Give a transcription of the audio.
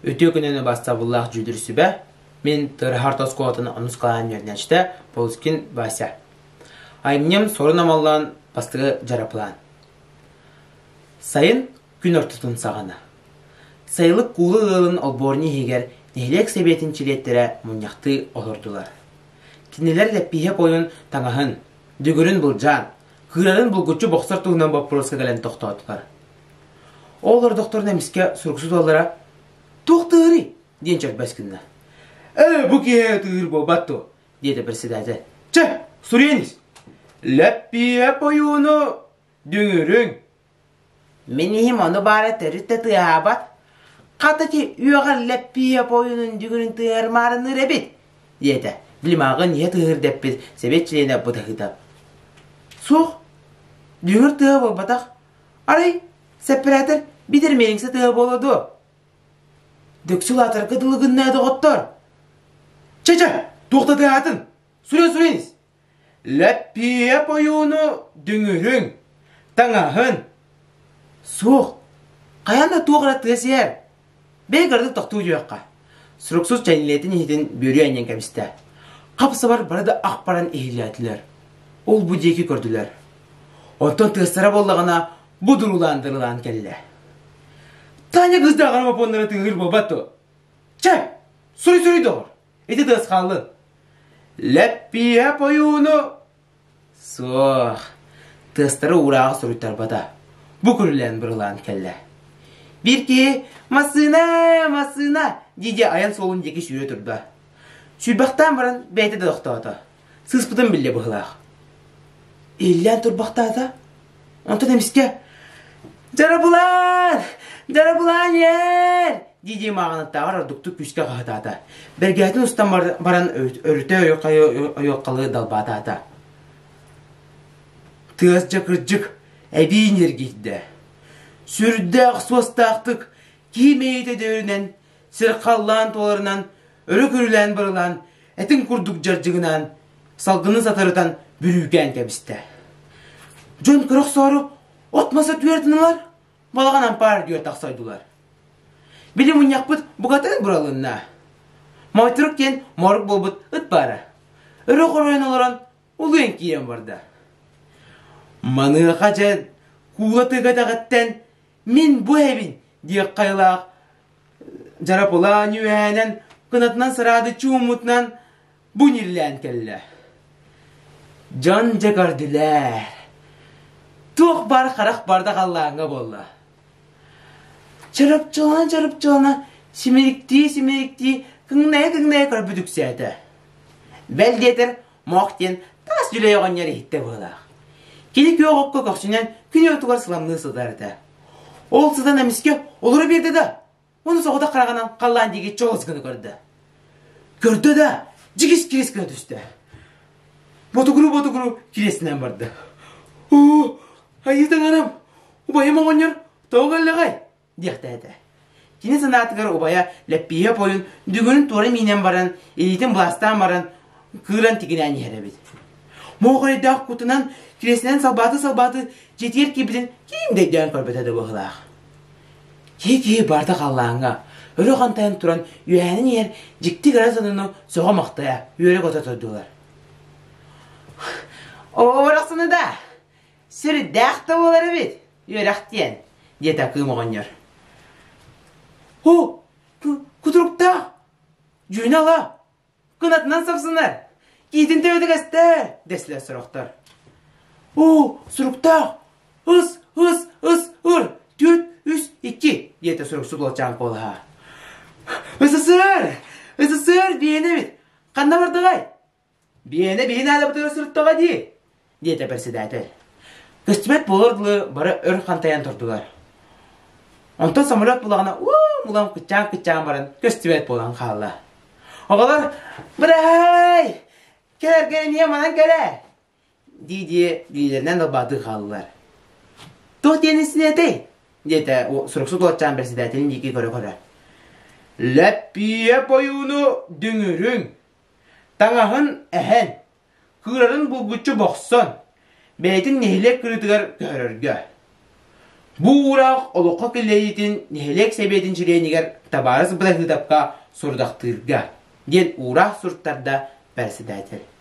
Өтө күнені бастабыллақ жүдірсі бә, мен Тырхартос қуатыны анус қалайын ернәшті Полскин Вася. Айымнем сорын амаллан бастығы жарапылан. Сайын күн ортытын сағана. Сайылық кулы ғылын алборни егер нехлек себетін чилеттері мұнyaқты олырдылар. Кинелер ләппихе бойын таңахын, дүгірін бұл жан, қырарын бұл күтчі боқсар тұғынан баппырылсқа кәлін тоқтаудылар. Олар доктор неміске сұрықсыз олара «Тоқтыры!» ден чак бәскінна. «Бұ кеге тұғыр бұл батту!» деді бір сідәді. «Ча, сұрейніс! Ләппие бойуыны дүңірің!» «Менейім оны бары түрітті тұғабат. Қатыки үйіғар ләппие бойуының дүңірін тұғырмарыны рәбет!» деді. Білімағын не тұғыр дәппіз себетчілені бұдағыдап. «Соқ, дүңір тұғы бұл батақ. Арай, сәппіратыр бідір меніңсі тұғы болуду. Дөксіл атыр қыдылығын нәді ғоттар. Ча-ча, тоқтады атын. Сүрен-сүреніз. Ләппие бойуыны дүңірің. Таңахын. Соқ, қаянда тоғыра тұғысер. Бәйгірді тоқту жуаққа. Сұрықсыз жәнелетін етін бөрі әнен кәмісті. Қапысы бар барады ақпаран ehiliyatілер. Ол бұдекі көрділер. Онтан тұғыстара болдағына бұдыруландырылан кәлі. Таня kızda қарама понлары тұғыр бұл батту. Ча, сүрі доғыр. Еті тұғыз қалды. Ләппие бойуыны. Соқ, тұғыстары урағы сүріттар бада. Бұ көрілен бұрылан кәлі. Бірке, масына, деде аян солын деке шүйре тұрды. Шүйбақтан баран бәйті доқтауды. Сыспыдың білі бұғылақ. Еллен тұрбақтады. Онтан еміске, Жарабулан ер! Деде мағанаттағыр ұрдықты күшке қағытады. Бәргәтін ұстан баран өріте ойоққалы далбатады. Тығыз жықыр-жық әбейін ергейді. Сүрді ақсуастақтық кеймейді дөрінен, сірқаллан толарынан, өрі көрілен бұрылан, әтін күрдік жаржығынан, салғыны сатырытан бүрүйген кәбісті. Жон қырық соры отмаса түйертінілар, балаған ампар дүйер тақсайдылар. Білі мұнияқ бұд бұғатын бұралынна. Майтырық кен морық бол бұд ұт бары. Үрі қорайын оларан ұлын кейен барды. Маны қачан кула тығатағаттан мен бұ әбін дейік қайлақ. Жарап олан үйәнен қынатынан сырады чуымытынан бұ нерлән кәлі. Жан жағардылар. Тоқ бар қарақ барда қаллағыңа болды. Жарып жолана, семерікті, күңнәй көріп бүдіксәді. Бәлдетір, моқтен, тас жүлей оған ері етті болақ. Келі көй оққа қақшынан күн өтігар сыламны сыдарды. Ол сыдан әміске олыры берді да, оны соғыда қарағанан қаллаған деге чоғызғыны көрді. Көрді да, жігіс керескіні түсті. Ботығыру кересінен барды. О, айыздан анам, ұбайым оғанер, тоғалығай, деқті әді. Кені санатығыр ұбая ләппие бойын, дүгінің торы менен баран, елейтін бұластан баран, қыран тегінен еребеді. Моғыр едақ құтынан, кересінен салбаты, жетер кебіден кейімдейден көрбетеді бұғылақ. Кей барды қаллағыңа, өрі қантайын тұран, үйәнін ер, жікті ғара саныны соға мақтая, үйері қота тұрдылар. Орақсыны да, сүрі дәқті болары бет, үйерақтен, деді қым оғанер. О, күтірікта, жүйін ала, қынатынан сапсынар, кейтін төйді кәстер, дәсілер сұрақтар. О, сұрықта, ұс, ұр, 4-3-2, деді сұрықсы болачан қолға. Үсісір, бейені бет, қанда бардығай? Бейені әлі бұтыр сұрықтаға дей, деді бірсі дәтіл. Көстімет болырдылы бары өр қантаян тұрдылар. Онтан самолет болағына мұлам күтчан барын көстімет болған қалды. Оғалар, бірай, кәлер не манан кәлер, дейде дейлерінен албады қалдылар. Тоқ денісіне әтей, деді сұрықсы толатчан бірсі дәтілін деке көрі. Ләппие бойуыны дүңірің, таңағын әхен, қырарын бұл күтчі боқсын, бәйтін нехілек күрітігер көрірге. Bu uğraq oluqa killeyitin nehelek sebetin çileniger tabarız bırakıdapka surdaktırga. Den uğraq surtlarda bersidaydır.